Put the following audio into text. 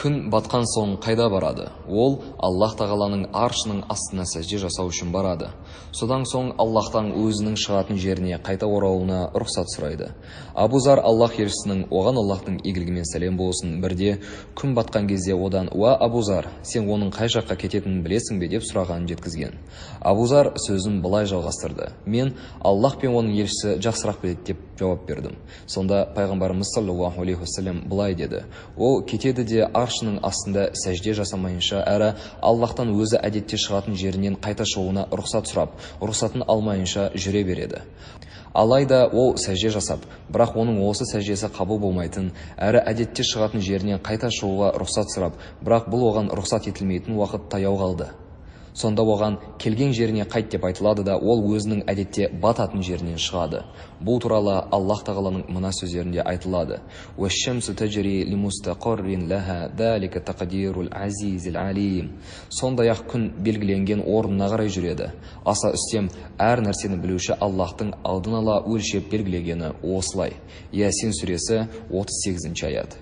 Күн батқан соң қайда барады? Ол Аллах тағаланың аршының астына сәжде жасау үшін барады. Содан соң Аллахтан өзінің шығатын жеріне қайта оралуына рұқсат сұрайды. Абу Зар Аллах елшісінің оған Аллахтың игілігімен сәлем болсын бірде күн батқан кезде одан: "Уа Абу Зар, сен оның қай жаққа кететінін білесің бе?" деп сұрағанын жеткізген. Абу Зар сөзін былай жалғастырды: "Мен Аллах пен оның елшісі жақсырақ біледі" деп жауап бердім. Сонда пайғамбарымыз саллаллаху алейхи уассалам былай деді: "Ол кетеді де аршының астында сәжде жасамайынша әрі Аллахтан өзі әдетте шығатын жерінен қайта шығуына рұқсат сұрап, рұқсатын алмайынша жүре береді. Алайда ол сәжде жасап, бірақ оның осы сәждесі қабыл болмайтын, әрі әдетте шығатын жерінен қайта шығуға рұқсат сұрап, бірақ бұл оған рұқсат етілмейтін уақыт таяу қалды. Сонда оған келген жеріне қайт деп айтылады да ол өзінің әдетте бататын жерінен шығады. Бұл туралы Аллах тағаланың мына сөздерінде айтылады: "Уәш-шамсу таджри лимустақаррин лаха, залика тақдирул азизил алим". Сондай-ақ күн белгіленген орнына қарай жүреді. Аса үстем әр нәрсені білуші Аллахтың алдын ала өлшеп белгілегені осылай. Ясин сүресі 38 аят.